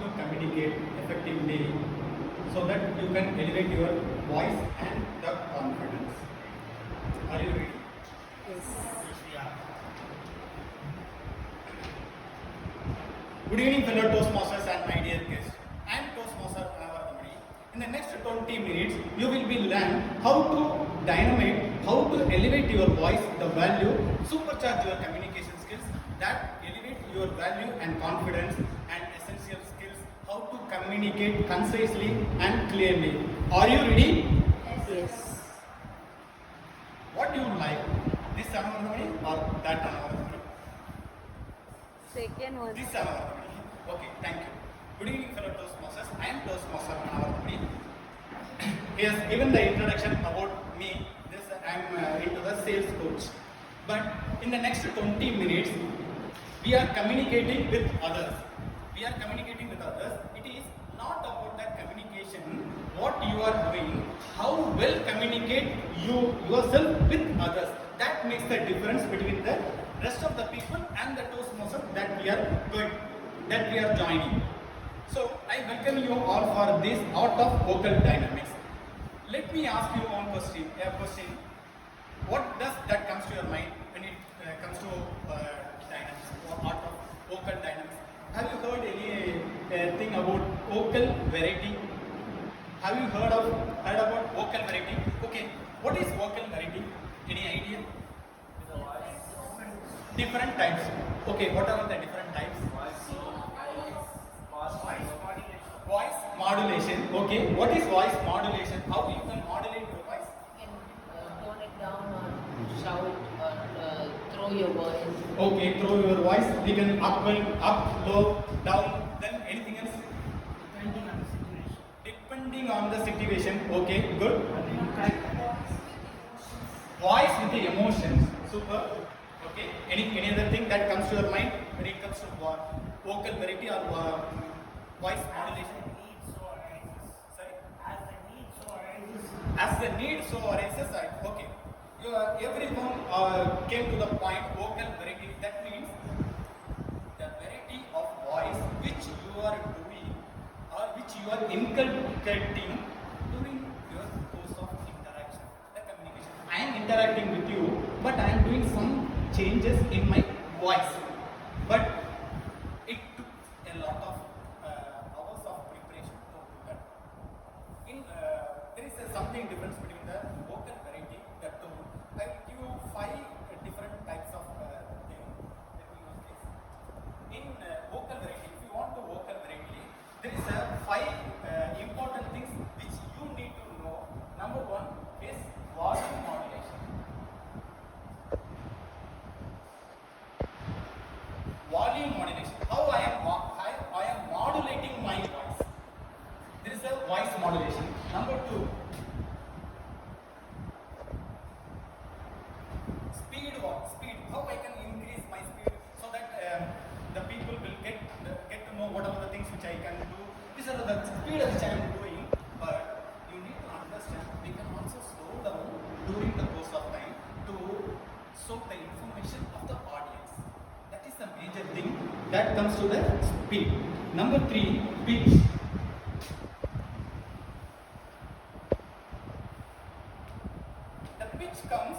to communicate effectively so that you can elevate your voice and the confidence. Are you ready? Yes. Yeah. Good evening, fellow Toastmasters and my dear guests. I am Toastmaster Anavarathamani. In the next 20 minutes, you will be learn how to dynamite, how to elevate your voice, the value, supercharge your communication skills, that elevate your value and confidence, and essential skills, how to communicate concisely and clearly. Are you ready? Yes. What do you like? This Anavarathamani or that Anavarathamani? Second one. This Anavarathamani. Okay, thank you. Good evening, fellow Toastmasters. I am Toastmaster Anavarathamani. He has given the introduction about me. This I am into the sales coach. But in the next 20 minutes, we are communicating with others. We are communicating with others. It is not about that communication, what you are doing, how well communicate you yourself with others. That makes the difference between the rest of the people and the Toastmasters that we are joining. So I welcome you all for this art of vocal dynamics. Let me ask you one question. What does that comes to your mind when it comes to dynamics or art of vocal dynamics? Have you heard any thing about vocal variety? Have you heard about vocal variety? Okay, what is vocal variety? Any idea? Different types. Okay, what are the different types? Voice modulation. Okay, what is voice modulation? How you can modulate your voice? You can tone it down or shout or throw your voice. Okay, throw your voice. We can up, low, down. Then anything else? Depending on the situation. Okay, good. Voice with the emotions. Super. Okay. Any other thing that comes to your mind when it comes to vocal variety or voice modulation? Sorry. As the need so arises. Okay. Everyone came to the point. Vocal variety. That means the variety of voice which you are doing or which you are inculcating during your course of interaction, the communication. I am interacting with you, but I am doing some changes in my voice. But it took a lot of hours of preparation to do that. There is something difference between the vocal variety, the tone. I will give you 5 different types of things. Let me use this. In vocal variety, if you want to vocal variety, there is 5 important things which you need to know. Number 1 is volume modulation. Volume modulation. How I am modulating my voice. There is a voice modulation. Number 2, speed. How I can increase my speed so that the people will get to know what are the things which I can do. These are the speed which I am doing. But you need to understand we can also slow down during the course of time to soak the information of the audience. That is the major thing that comes to the speed. Number 3, pitch. The pitch comes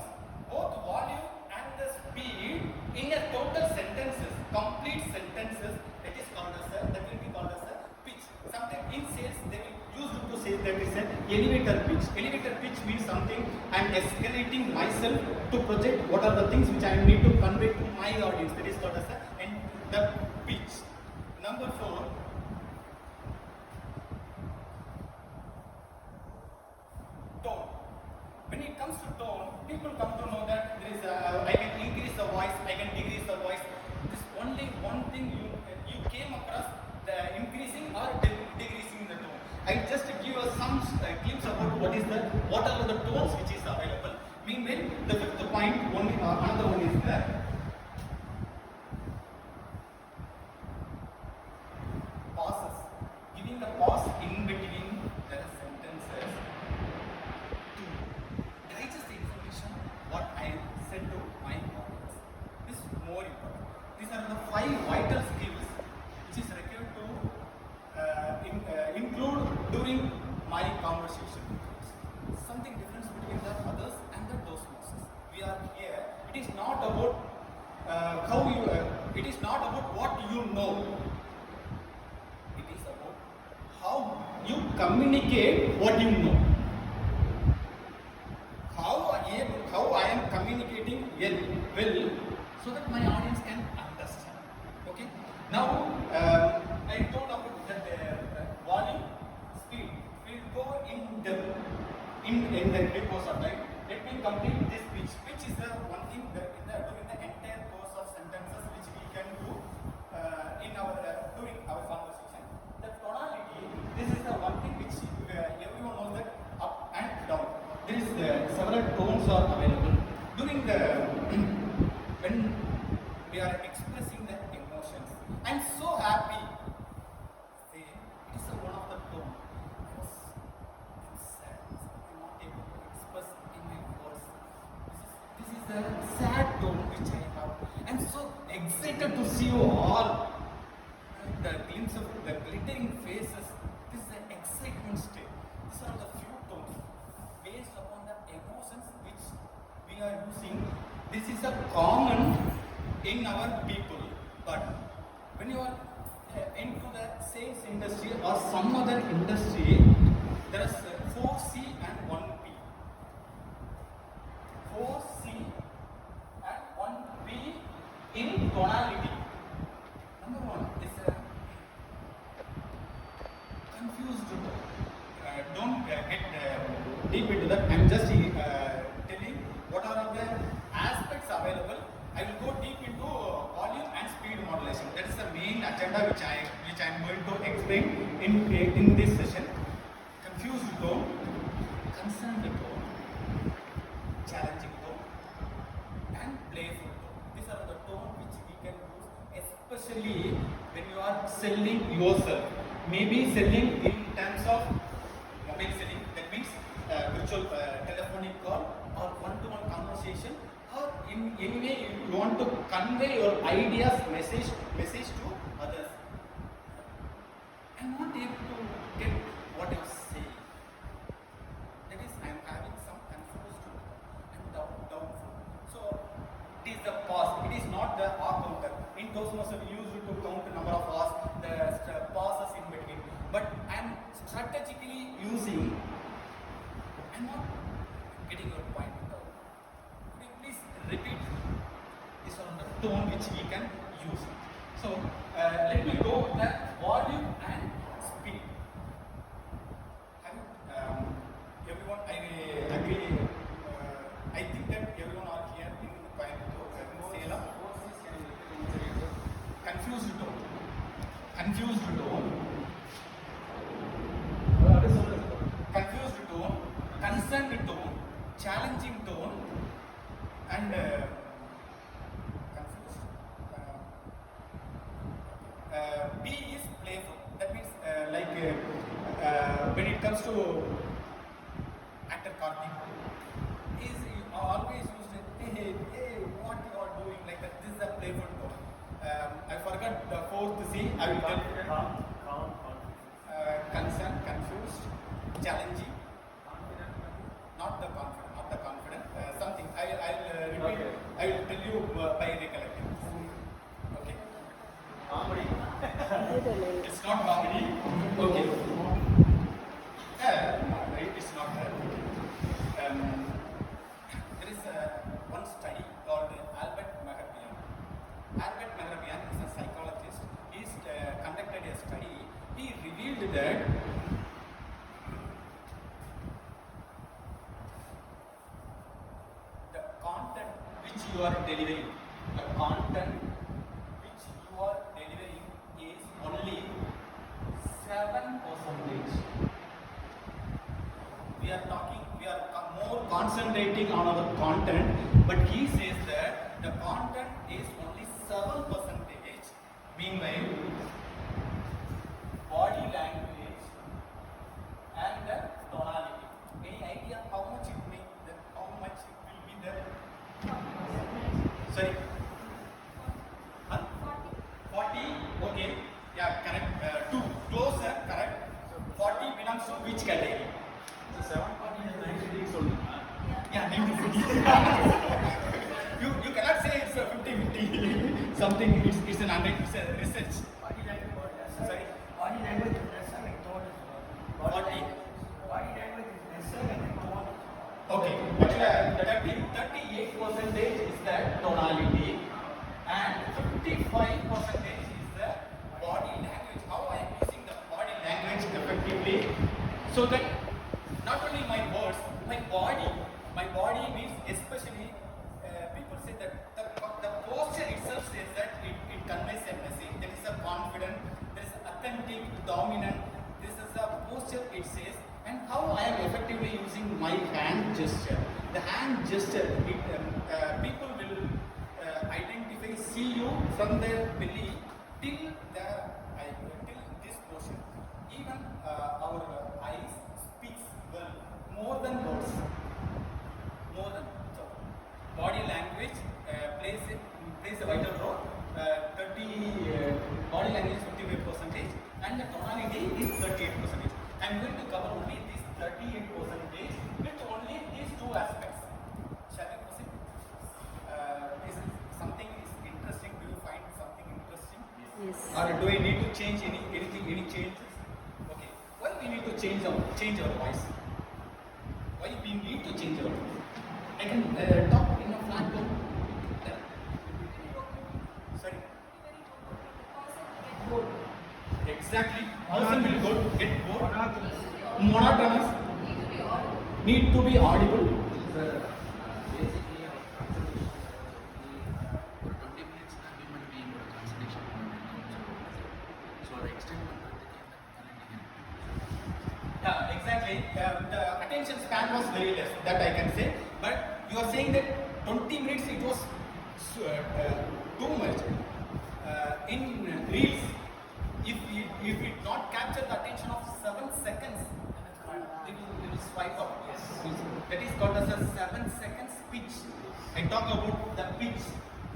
both volume and the speed in a total sentences, complete sentences. That is called as that will be called as a pitch. Sometimes in sales they will use to say that is an elevator pitch. Elevator pitch means something I am escalating myself to project what are the things which I need to convey to my audience. That is called as the pitch. Number 4, tone. When it comes to tone, people come to know that there is I can increase the voice, I can decrease the voice. This only one thing you came across, the increasing or decreasing the tone. I just give us some glimpse about what are the tones which is available. Meanwhile, the 5th point, another one is there. Pauses. Giving the pause in between the sentences to digest the information what I said to my audience. This It is not about what you know. It is about how you communicate what you know. How I am communicating well, so that my audience can understand. Okay. Now I told about that volume, speed. We'll go in depth in the course of time. Let me complete this speech. Which is the one thing that during the entire course of sentences which we can do in our during our conversation. The tonality. This is the one thing which everyone knows that up and down. There is several tones are available during the when we are expressing the emotions. I'm so happy. Say, it is one of the tone. I'm sad. I'm not able to express in my words. This is the sad tone which I have. I'm so excited to see you all. The glimpse of the glittering faces. This is an excitement state. These are the few tones based upon the emotions which we are using. This is a common in our people. But when you are into the sales industry or some other industry, there is 4C and 1P. 4C and 1P in tonality. Number one is confused. Don't get deep into that. I'm just telling what are the aspects available. I will go deep into volume and speed modulation. That is the main agenda which I am going to explain in this session. Confused tone, concerned tone, challenging tone, and playful tone. These are the tones which we can use, especially when you are selling yourself. Maybe selling in terms of mobile selling. That means virtual telephonic call or one-to-one conversation. Or in any way you want to convey your ideas, message to others. I'm not able to get what you're saying. That is, I'm having some confused and doubtful. So it is the pause. It is not the R counter. In Toastmaster we use it to count the number of R's, the pauses in between. But I'm strategically using. I'm not getting your point. Please repeat this on the tone which we can use. So let me go with the volume and speed. Everyone, I agree. I think that everyone are here in Salem. Confused tone. Confused tone. Confused tone. Concerned tone. Challenging tone. And confused. B is playful. That means when it comes to actor Karthik, is always used hey, what you are doing like that. This is a playful tone. I forgot the fourth C. I will tell you. Concerned, confused, challenging, not the confident, something. I'll repeat. Okay. I will tell you by recollecting. Okay. Comedy. It's not comedy. Okay. It's not that. There is one study called Albert Mehrabian. Albert Mehrabian is a psychologist. He conducted a study. He revealed that the content which you are delivering, is only 7%. We are more concentrating on our content, but he says that the content is only 7%. Meanwhile, body language and the tonality. Any idea how much it will be there? Sorry. 40. Okay. Yeah, correct. 2 closer. Correct. 40 belongs to which category? So 740 is 90 only. Yeah, 90. something. It's an it's a research. Body language is lesser. Sorry. Body language is lesser like tone as well. Body. Body language is lesser like tone as well. Okay, actually 38% is the tonality and 55% is the body language. How I am using the body language effectively, so that not only my words, my body means especially people say that the posture itself says that it conveys a message. There is a confident, there is authentic, dominant. This is a posture it says. And how I am effectively using my hand gesture. The hand gesture, people will identify, see you from the belly till this portion. Even our eyes speaks well, more than words. So, body language plays a vital role. Body language 55% and the tonality is 38%. I'm going to cover only this 38% with only these two aspects. Shall we proceed? Is something interesting? Do you find something interesting? Yes. Or do I need to change any changes? Okay. Why we need to change our voice? Why we need to change our voice? I can talk in a flat tone. Sorry. Exactly. Person will get bored. Monotonous. Need to be audible. Basically, our concentration for 20 minutes, human being or concentration so the extent Yeah, exactly. The attention span was very less. That I can say. But you are saying that 20 minutes it was too much. In reels, if it not capture the attention of 7 seconds, it will swipe up. Yes. That is called as a 7 second pitch. I talk about the pitch.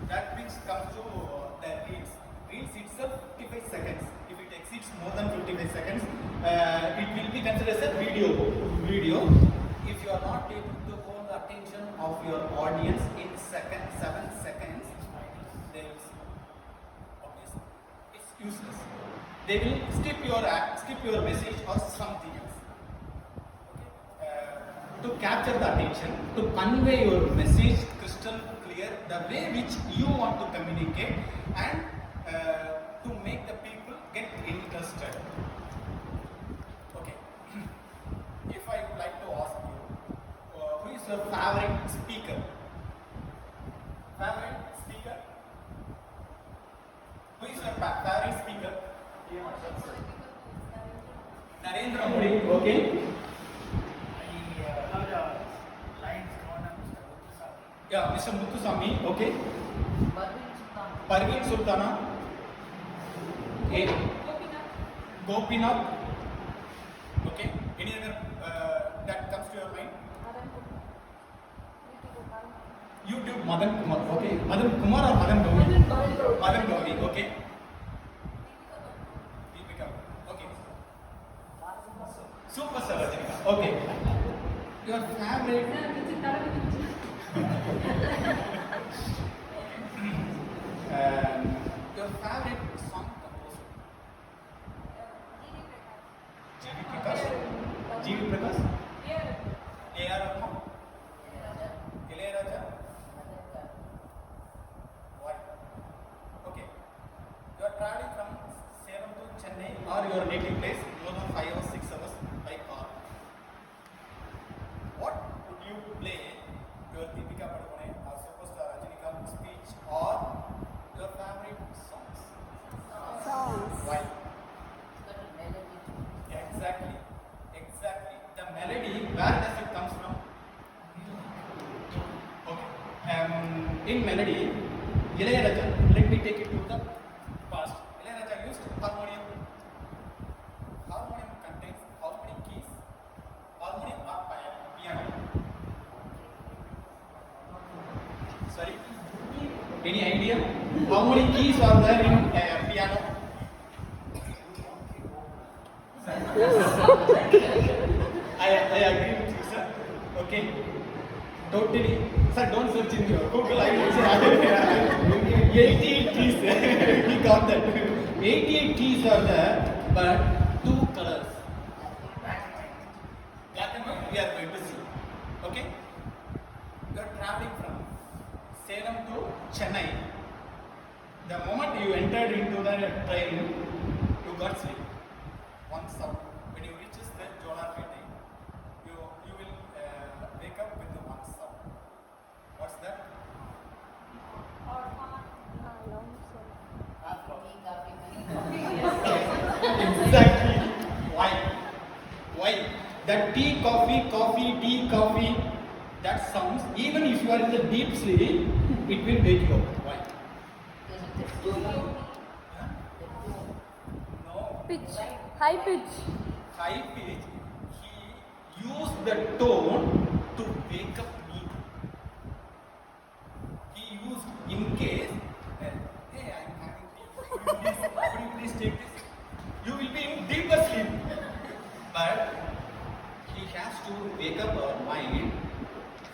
That pitch comes to the reels. Reels itself 55 seconds. If it exceeds more than 55 seconds, it will be considered as a video. If you are not able to hold the attention of your audience in 7 seconds, they will obviously it's useless. They will skip your message or something else. Okay. To capture the attention, to convey your message crystal clear, the way which you want to communicate, and to make the people get interested. Okay. If I would like to ask you, who is your favorite speaker? Favorite speaker? Who is your favorite speaker? Narendra Modi. Okay. I heard lines drawn on Mr. Muthuswamy. Yeah, Mr. Muthuswamy. Okay. Parveen Sultan. Parveen Sultana. Okay. Gopinath. Okay. Any other that comes to your mind? YouTube Madan Kumar. Okay. Madan Kumar or Madan Gauri? Madan Gauri. Okay. Okay. Superstar Rajinikanth. Okay. Your favorite. Your favorite song composer? G.V. Prakash? A.R. Rahman? Ilayaraja? Why? Okay. You are traveling from Salem to Chennai or your native place more than 5 or 6 hours by car. What would you play? Your Deepika Padukone or Superstar Rajinikanth speech or your favorite songs? Why? Exactly. The melody, where does it come from? Okay. In melody, Ilayaraja, let me take it to the past. Ilayaraja used harmonium. Harmonium contains how many keys? Harmonium or piano? Sorry? Any idea? How many keys are there in piano? I agree with you, sir. Okay. Totally. Sir, don't search in your Google. I will say 88 trees. We got that. 88 trees are there, but two colors. Black and white, we are going to see. Okay? You are traveling from Salem to Chennai. The moment you entered into the train, you got sleep. One stop. When you reach the Jolarpete, you will wake up with the one stop. What's that? Exactly. Why? Why? That tea, coffee, that sounds, even if you are in the deep sleep, it will wake you up. Why? Huh? No. Pitch. High pitch. High pitch, he used the tone to wake up me. He used in case, hey, I'm having tea. Could you please take this? You will be in deeper sleep. But he has to wake up our mind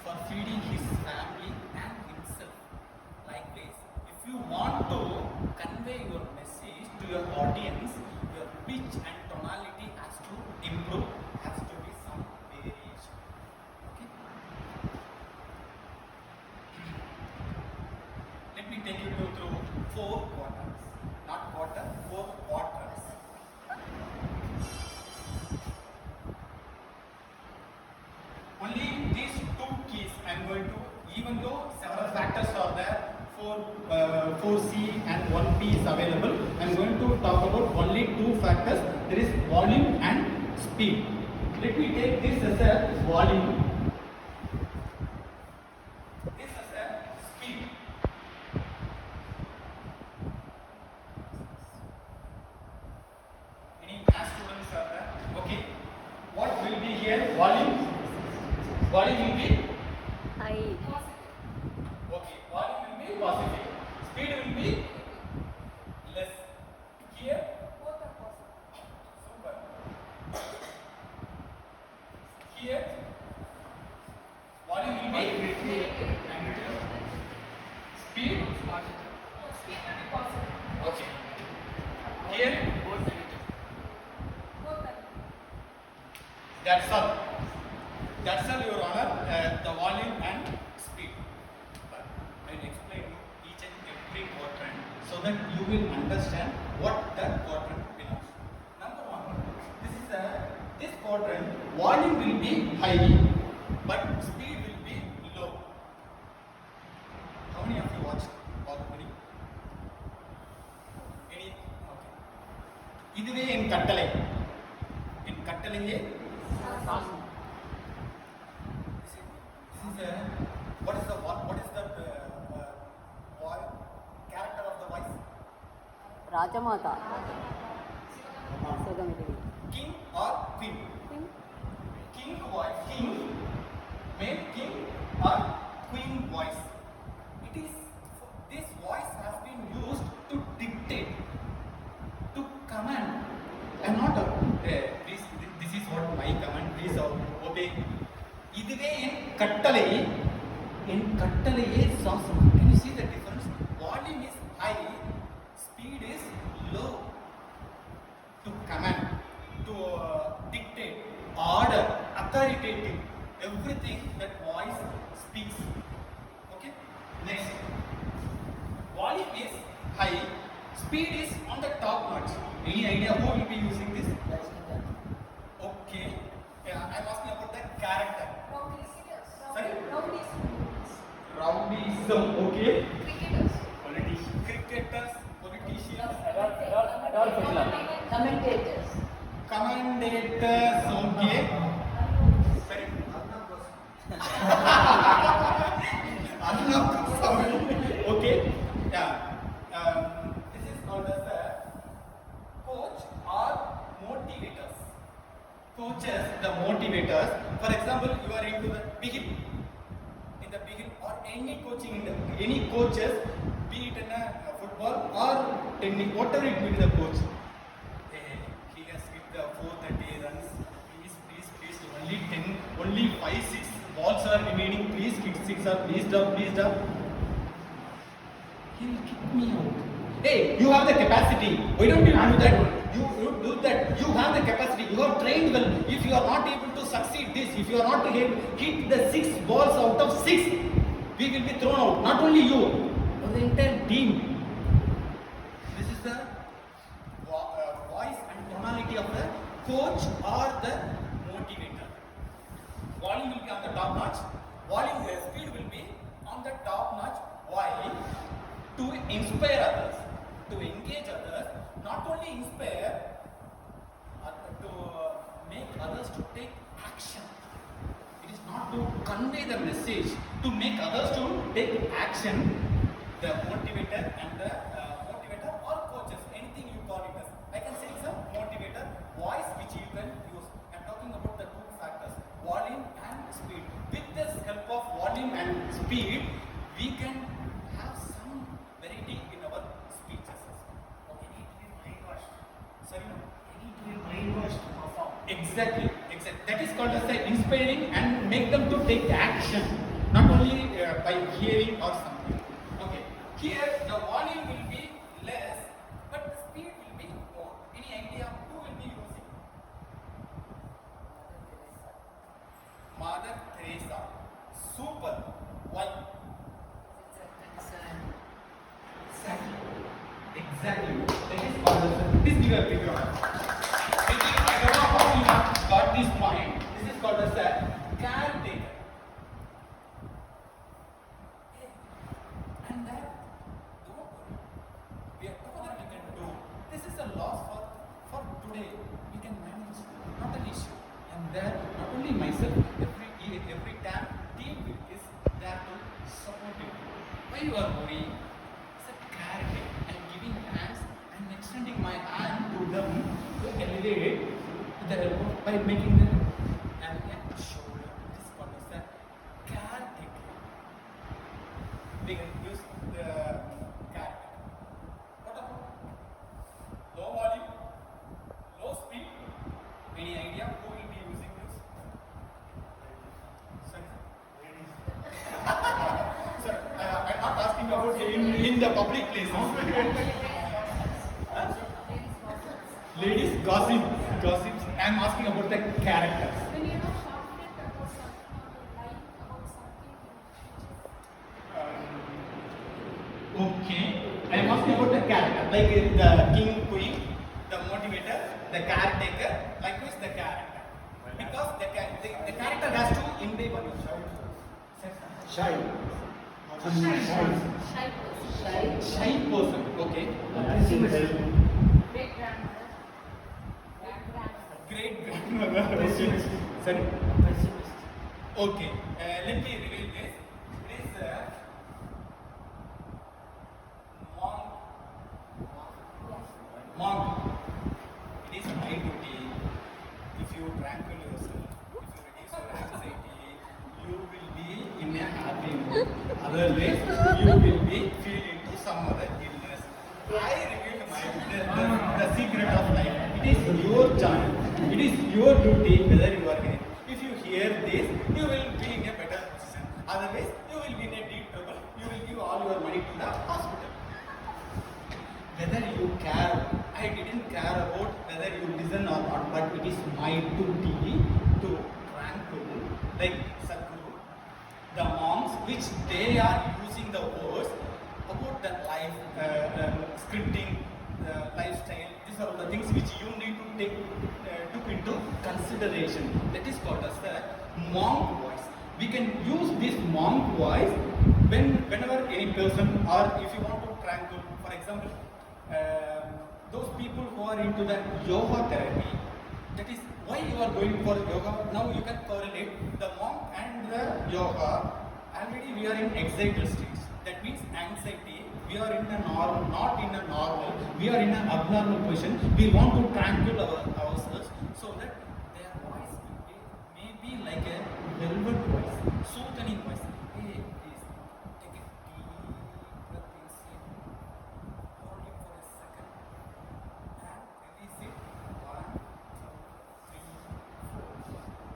for feeding his family and himself. Like this, if you want to convey your message to your audience, your pitch and tonality has to improve, has to be some variation. Okay? Let me take you through 4 quadrants. Not quarter, 4 quadrants. Only these 2 keys I am going to, even though several factors are there, 4C and 1P is available, I am going to talk about only 2 factors. There is volume and speed. Let me take this as a volume. This as a speed. Any math students are there? Okay. What will be here? Volume. Volume will be High. okay. Volume will be positive. Speed will be less. Here, super. Here, volume will be negative. Speed, okay. Here, that's all. That's all, Your Honor, the volume and speed. But I will explain each and every quadrant so that you will understand what that quadrant belongs. Number 1, this quadrant, volume will be high, but speed will be low. How many of you watched Bahubali? Any? Okay. இதுவே என் கட்டளை. என் கட்டளையே what is the character of the voice? Rajamata. King or queen? King voice. King, male king or queen voice. It is this voice has been used to dictate, to command. I'm not please. This is what my command. Please obey. இதுவே என் கட்டளையே சாசனம். Can you see the difference? Volume is high, speed is low. To command, to dictate, order, authoritative, everything that voice speaks. Okay? Next, volume is high, speed is on the top notch. Any idea who will be using this? Okay. Yeah, I'm asking about the character. Sorry? Rowdyism, okay. Cricketers, politicians, commentators, okay. Sorry. Okay. Yeah. This is called as a coach or motivators. Coaches, the motivators. For example, you are into the beginning. Or any coaching, any coaches, be it in a football or tennis, whatever it may be the coach. He has hit the 430 runs. Please, only 5, 6 balls are remaining. Please hit six up, please stop, please stop. He'll kick me out. Hey, you have the capacity. Why don't you do that? You do that. You have the capacity. You have trained well. If you are not able to succeed this, if you are not able to hit the 6 balls out of 6, we will be thrown out. Not only you, but the entire team. This is the voice and tonality of the coach or the motivator. Volume will be on the top notch. Volume speed will be on the top notch. Why? To inspire others, to engage others, not only inspire, to make others to take action. It is not to convey the message, to make others to take action. The motivator and the motivator or coaches, anything you call it as. I can say it's a motivator, voice which you can use. I'm talking about the two factors, volume and speed. With the help of volume and speed, we can have some variety in our speeches. You need to be brainwashed. Sorry? You need to be brainwashed to perform. Exactly. That is called as inspiring and make them to take action, not only by hearing or something. Okay. Here the volume will be less, but the speed will be more. Any idea who will be using? Mother Teresa. Super. Why? It's a concern. Exactly. That is called as this bigger figure. I don't know how you have got this point. This is called as a caretaker. And that, don't worry. We are together we can do. This is a loss for today. We can manage, not an issue. And there, not only myself, every time team is there to support you. Why you are worrying? It's a caretaker. I'm giving hands and extending my hand to them to elevate the elbow by making them and shoulder. This is called as the caretaker. We can use the caretaker. What about low volume, low speed? Any idea who will be using this? Sorry? Sir, I'm not asking about in the public places. Ladies gossips. I'm asking about the characters. When you're not confident about something or lying about something, Okay. I'm asking about the character, like the king, queen, the motivator, the caretaker, likewise the character. Because the character has to imbibe on each other. Shy. Shy person. Okay. great grandmother, Great grandmother. Sorry. Okay. Let me reveal this. It is monk. It is my duty. If you tranquil yourself, if you reduce your anxiety, you will be in a happy mood. Otherwise, you will be feel into some other illness. I revealed the secret of life. It is your journey. It is your duty whether you are here. If you hear this, you will be in a better position. Otherwise, you will be in a deep trouble. You will give all your money to the hospital. Whether you care, I didn't care about whether you listen or not, but it is my duty to tranquil, like Sadhguru, the monks, which they are using the words about the life, scripting, lifestyle. These are the things which you need to take took into consideration. That is called as the monk voice. We can use this monk voice whenever any person, or if you want to tranquil, for example, those people who are into the yoga therapy, that is why you are going for yoga. Now you can correlate the monk and the yoga. Already we are in excited states. That means anxiety. We are in a normal, not in a normal. We are in an abnormal position. We want to tranquil ourselves so that their voice may be like a velvet voice, soothing voice. Hey, please take a deep breath in. Hold it for a second and release it. 1, 2, 3,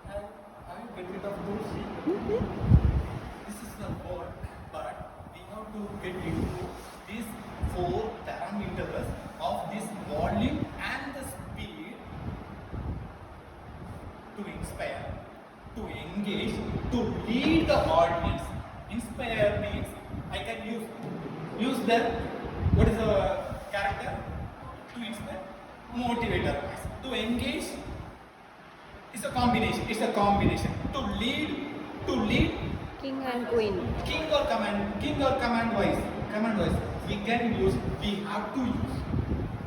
4. Have you get rid of those? This is the flatter, to inspire, motivator. To engage is a combination. It's a combination. To lead, King and Queen. king or command voice. We can use, we have to use.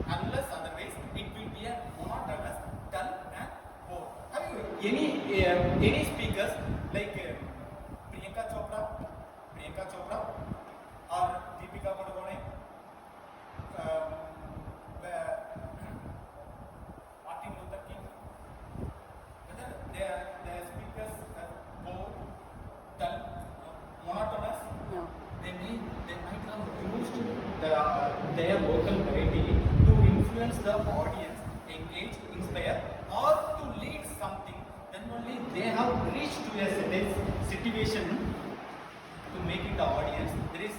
Unless otherwise, it will be a monotonous, dull and bored. Have you any speakers like Priyanka Chopra or Deepika Padukone, Martin Luther King, whether their speakers are bored, dull, monotonous? No. They might have used their vocal variety to influence the audience, engage, inspire, or to lead something. Then only they have reached to a certain situation to make it the audience. There is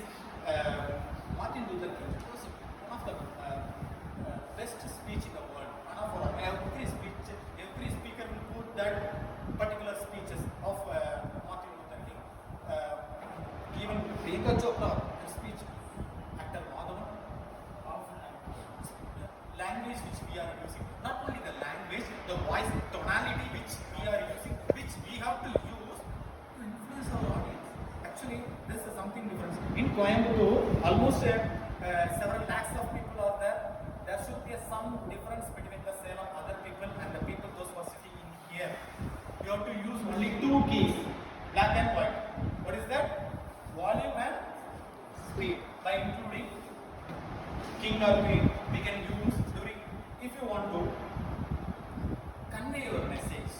Martin Luther King was one of the best speech in the world. One of our, every speaker will put that particular speeches of Martin Luther King. Even Priyanka Chopra, her speech, actor Madhavan, language which we are using, not only the language, the voice tonality which we are using, which we have to use to influence our audience. Actually, this is something different. In Coimbatore, almost several lakhs of people are there. There should be some difference between the Salem other people and the people those who are sitting in here. You have to use only two keys, black and white. What is that? Volume and speed. By including king or queen, we can use during, if you want to convey your message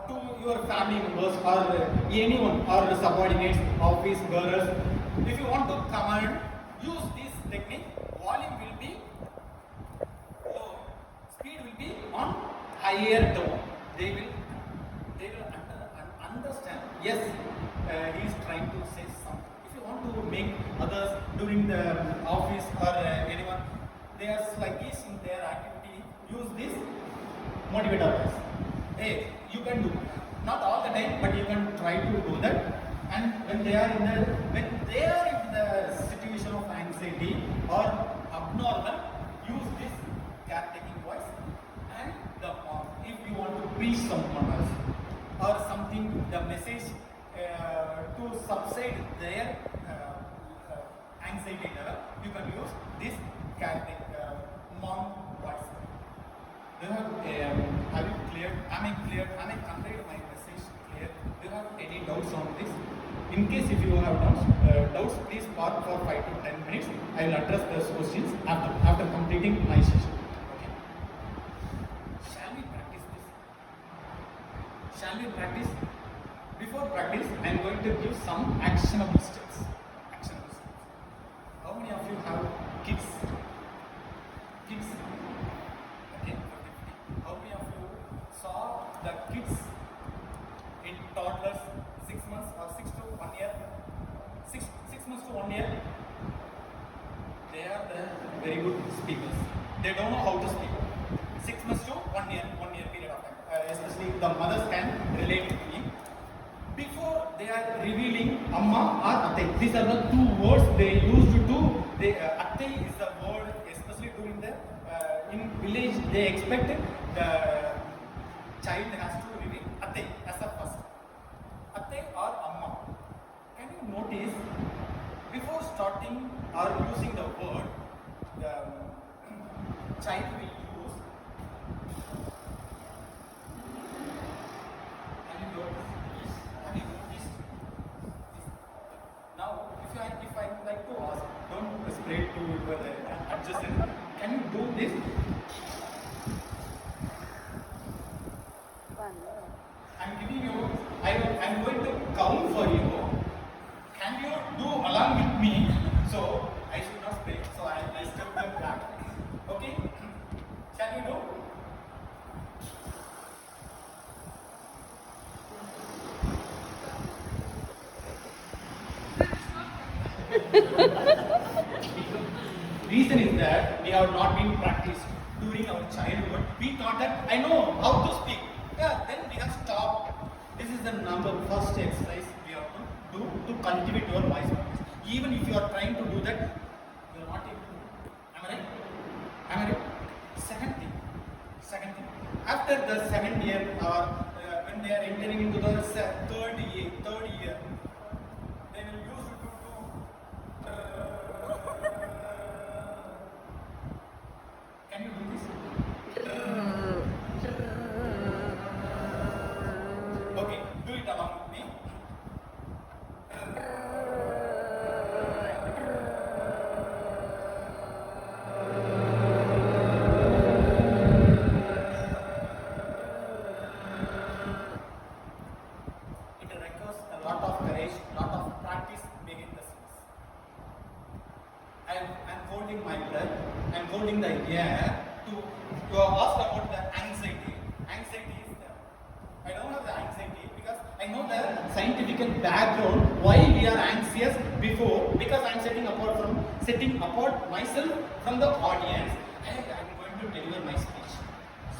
to your family members or anyone or subordinates, office bearers. If you want to command, use this technique. Volume will be low, speed will be on higher tone. They will understand. Yes, he is trying to say something. If you want to make others during the office or anyone, they are sluggish in their activity, use this motivator voice. Hey, you can do. Not all the time, but you can try to do that. And when they are in the situation of anxiety or abnormal, use this caretaking voice and the mom. If you want to preach someone else or something, the message to subside their anxiety level, you can use this mom voice. Do you have you cleared? Am I conveyed my message clear? Do you have any doubts on this? In case if you have doubts, please park for 5 to 10 minutes. I will address those questions after completing my session. Okay. Shall we practice this? Shall we practice? Before practice, I am going to give some actionable steps. How many of you have kids? Okay. How many of you saw the kids in toddlers 6 months or 6 to 1 year? 6 months to 1 year? They are the very good speakers. They don't know how to speak. 6 months to 1 year period of time. Especially the mothers can relate with me. Before they are revealing Amma or Atte. These are the two words they used to. Atte is the word, especially during the in village. They expect the child has to reveal Atte as a first. Atte or Amma. Can you notice before starting or using the word, the child will use. Have you noticed? Now, if I like to ask, don't spray to your adjacent. Can you do this? I'm giving you. I'm going to count for you. Can you do along with me? So I should not spray. So I step back. Okay? Can you do? Reason is that we have not been practiced during our childhood. We thought that I know how to speak. Yeah, then we have stopped. This is the first exercise we have to do to cultivate your voice. Even if you are trying to do that, you are not able to do it. Am I right? Am I right? Second thing. After the 7th year or when they are entering into the third year, they will use it to can you do this? Okay, do it along with me. It requires a lot of courage, lot of practice behind the scenes. I'm holding my breath, I'm holding the air to ask about the anxiety. Anxiety is there. I don't have the anxiety because I know the scientific background why we are anxious before, because I'm setting apart myself from the audience and I'm going to deliver my speech.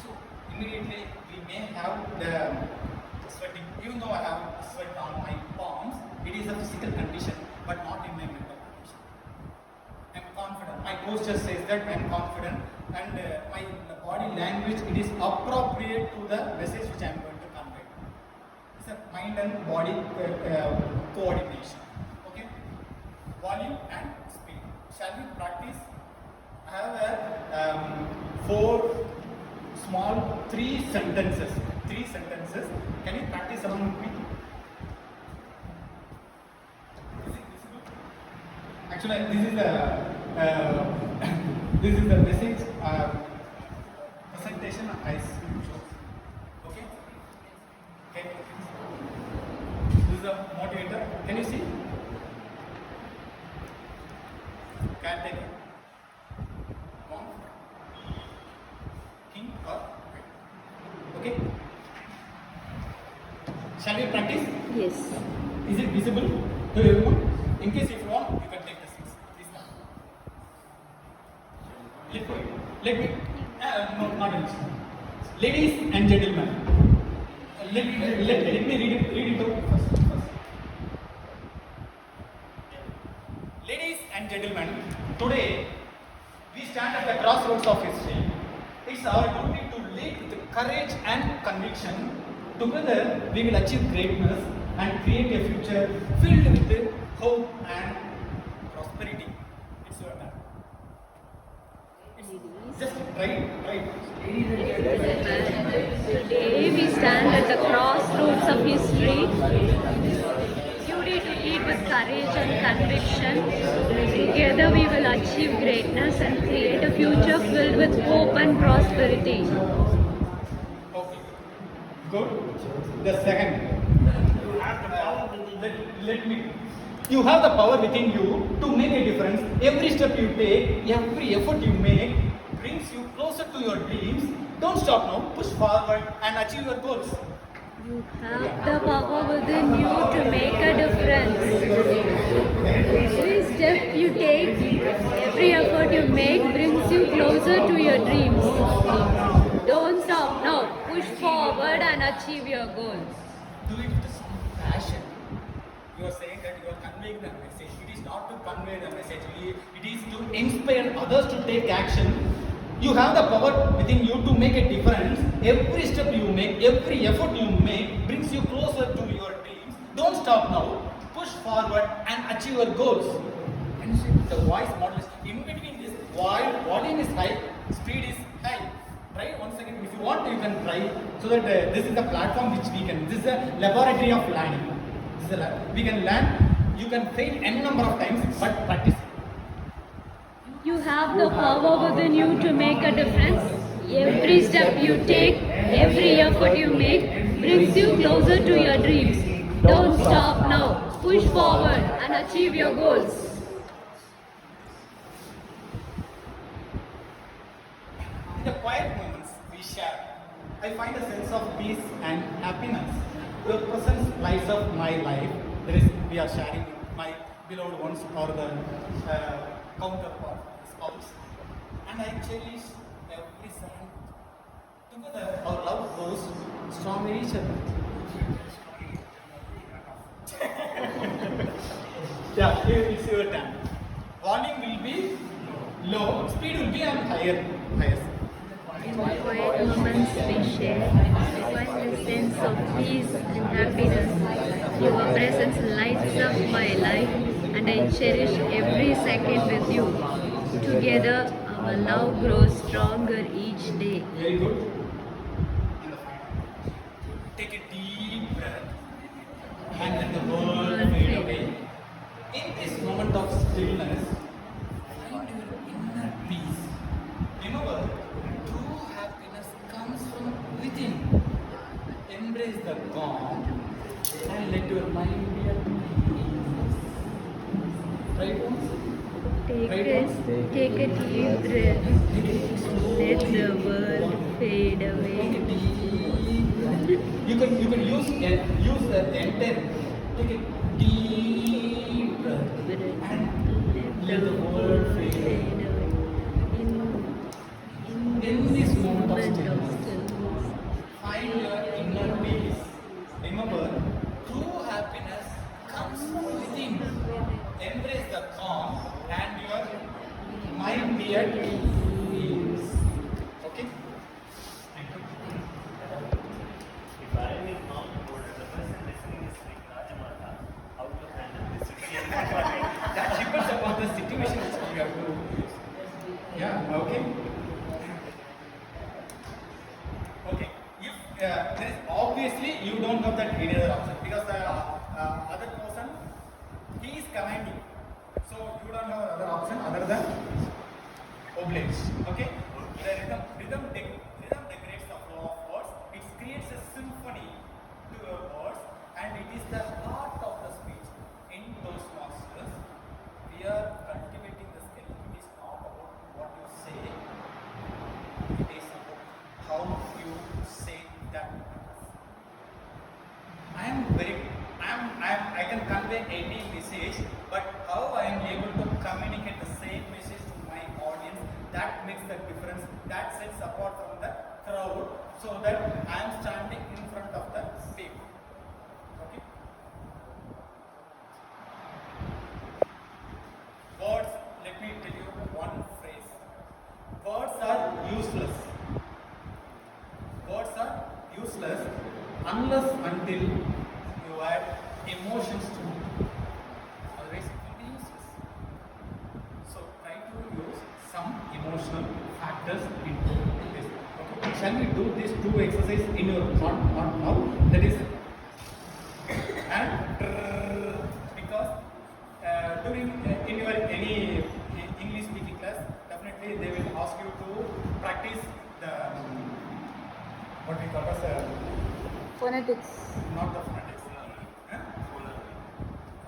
So immediately we may have the sweating, even though I have sweat on my palms, it is a physical condition but not in my mental condition. I'm confident. My posture says that I'm confident and my body language, it is appropriate to the message which I'm going to convey. It's a mind and body coordination. Okay? Volume and speed. Shall we practice? I have three sentences. Can you practice along with me? Is it visible? Actually, this is the message presentation I chose. Okay? This is a motivator. Can you see? Caretaker. Monk. King or okay? Shall we practice? Yes. Is it visible to everyone? In case if you want, you can take the seats. Please come. Let me no, not in this. Ladies and gentlemen, let me read it out first. Ladies and gentlemen, today we stand at the crossroads of history. It's our duty to lead with courage and conviction. Together, we will achieve greatness and create a future filled with hope and prosperity. It's your turn. Just try. Today we stand at the crossroads of history. Duty to lead with courage and conviction. Together we will achieve greatness and create a future filled with hope and prosperity. Okay. Good. The second. You have the power within you to make a difference. Every step you take, every effort you make brings you closer to your dreams. Don't stop now. Push forward and achieve your goals. You have the power within you to make a difference. Every step you take, every effort you make brings you closer to your dreams. Don't stop now. Push forward and achieve your goals. Do it with some passion. You are saying that you are conveying the message. It is not to convey the message. It is to inspire others to take action. You have the power within you to make a difference. Every step you make, every effort you make brings you closer to your dreams. Don't stop now. Push forward and achieve your goals. And the voice modulation. In between this, while volume is high, speed is high. Try once again. If you want, you can try. So that this is the platform which we can. This is a laboratory of learning. We can learn. You can fail n number of times, but practice. You have the power within you to make a difference. Every step you take, every effort you make brings you closer to your dreams. Don't stop now. Push forward and achieve your goals. In the quiet moments we share, I find a sense of peace and happiness. Your presence lights up my life. We are sharing with my beloved ones or the counterpart, spouse. And I cherish every second. Together, our love grows stronger each other. Yeah, here it's your turn. Volume will be low, speed will be on high. highest. In the quiet moments we share, I find a sense of peace and happiness. Your presence lights up my life, and I cherish every second with you. Together, our love grows stronger each day. Very good. And the final. Take a deep breath and let the world fade away. In this moment of stillness, find your inner peace. Remember, true happiness comes from within. Embrace the calm and let your mind be at peace. Right, Bones? Take a deep breath. Let the world fade away. You can use the entire. Take a deep breath and let the world fade away. In this moment of stillness, find your inner peace. Remember, true happiness comes from within. Embrace the calm and your mind be at peace. Okay? Thank you. If I am not bored, the person listening is like Rajamata, how to handle this situation? That depends upon the situation which you have to use. Yeah, okay. Okay. If there is obviously you don't have that any other option because the other person he is commanding, so you don't have another option other than oblige. Okay. The rhythm decorates the flow of words. It creates a symphony to your words, and it is the heart of the speech. In Toastmasters, we are cultivating the skill. It is not about what you say. It is about how you say that. I can convey any message, but how I am able to communicate the same message to my audience, that makes the difference. That sets apart from the crowd, so that I am standing in front of the people. Okay. Words. Let me tell you one phrase. Words are useless. Words are useless unless until you add emotions to it. Otherwise it will be useless. So try to use some emotional factors into this. Okay. Shall we do these two exercises in your not now? That is and because during in your any English speaking class, definitely they will ask you to practice the what we call as Phonetics. not the phonetics. Huh?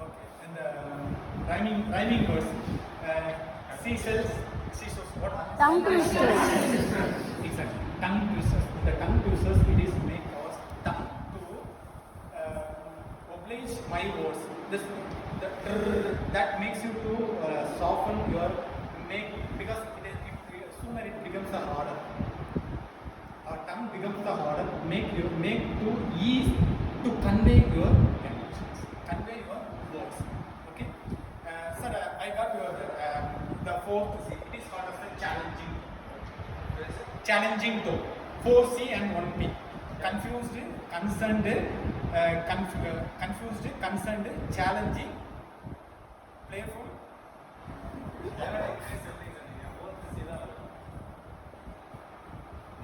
Okay, and the rhyming words. Seashells, what? Tongue twisters. Exactly. Tongue twisters. The tongue twisters, it is make our tongue to oblige my words. That makes you to soften your because sooner it becomes a harder. Our tongue becomes the harder. Make to ease to convey your emotions, convey your words. Okay, sir, I got your the fourth C. It is called as the challenging tone. 4C and 1P. Confused, concerned, confused, concerned, challenging, playful.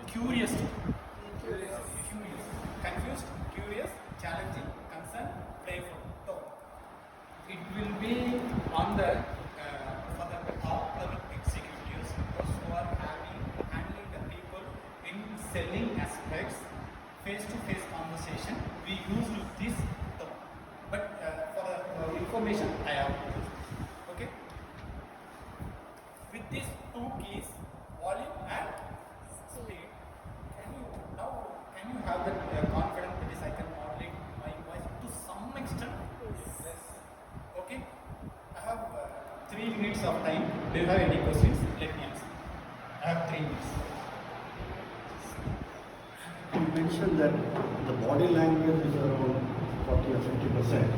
Curious. Confused, curious, challenging, concerned, playful. So it will be on the for the top level executives, those who are handling the people in selling aspects, face-to-face conversation. We use this tone. But for the information, I have used this. Okay. With these two keys, volume and speed, can you have that confidence that is I can modulate my voice to some extent? Yes. Okay. I have 3 minutes of time. Do you have any questions? Let me answer. I have 3 minutes. You mentioned that the body language is around 40 or 50%.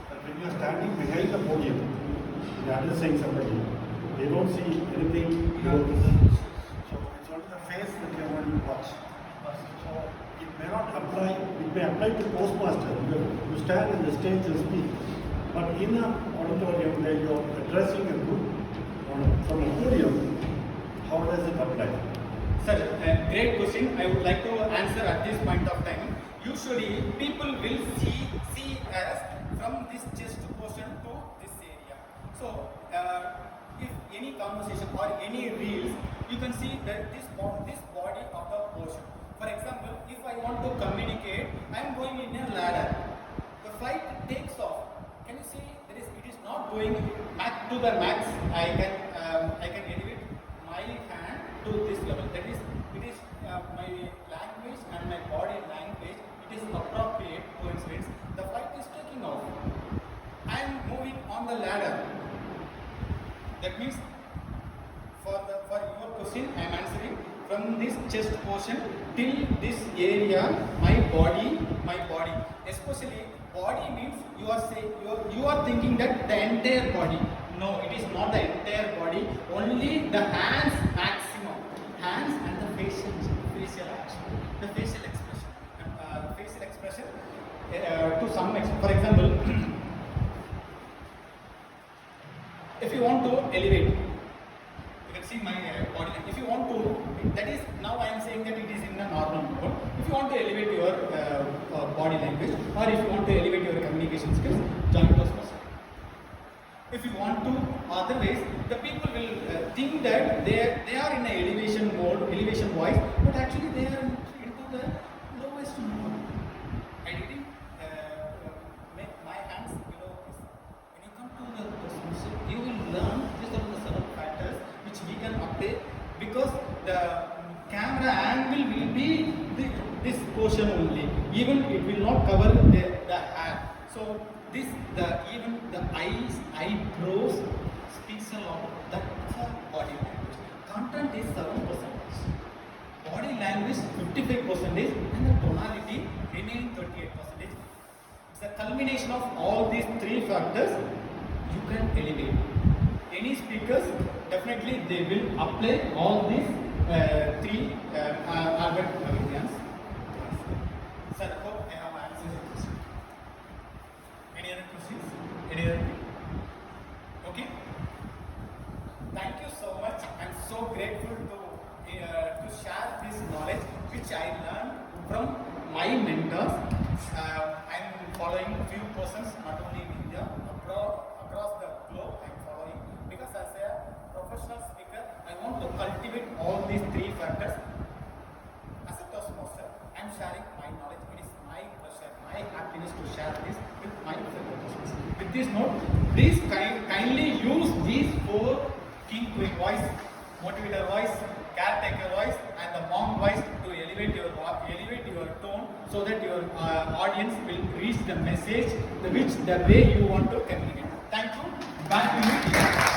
But when you are standing behind the podium, you are addressing somebody, They don't see anything below this. So it's only the face that they want to watch. So it may not apply, it may apply to Toastmaster because you stand on the stage and speak. But in an auditorium where you're addressing a group from a podium, how does it apply? Sir, great question. I would like to answer at this point of time. Usually, people will see us from this chest portion to this area. So, if any conversation or any reels, you can see that this body of the portion. For example, if I want to communicate, I am going in a ladder. The flight takes off. Can you see? It is not going back to the max. I can elevate my hand to this level. That is, it is my language and my body language. It is appropriate coincidence. The flight is taking off. I am moving on the ladder. That means, for your question, I am answering from this chest portion till this area. My body, especially body means you are thinking that the entire body. No, it is not the entire body. Only the hands maximum. Hands and the facial action, the facial expression. To some extent, for example, if you want to elevate, you can see my body. If you want to, that is now I am saying that it is in a normal mode. If you want to elevate your body language, or if you want to elevate your communication skills, join Toastmaster. If you want to, otherwise the people will think that they are in a elevation mode, elevation voice, but actually they are into the lowest mode. I didn't make my hands below this. When you come to the Toastmaster, you will learn these are the 7 factors which we can apply, because the camera angle will be this portion only. Even it will not cover the hair. So even the eyebrows speaks a lot. That's body language. Content is 7%. Body language 55%, and the tonality remaining 38%. It's a culmination of all these 3 factors. You can elevate. Any speakers, definitely they will apply all these 3 arguments. Sir, I hope I have answered your question. Any other questions? Any other thing? Okay. Thank you so much. I'm so grateful to share this knowledge which I learned from my mentors. I'm following few persons, not only in India, across the globe. I'm following because as a professional speaker, I want to cultivate all these 3 factors. As a Toastmaster, I'm sharing my knowledge. It is my pleasure, my happiness to share this with my fellow Toastmasters. With this note, please kindly use these 4 king queen voice, motivator voice, caretaker voice, and the monk voice to elevate your tone, so that your audience will reach the message the way you want to communicate. Thank you. Back to you.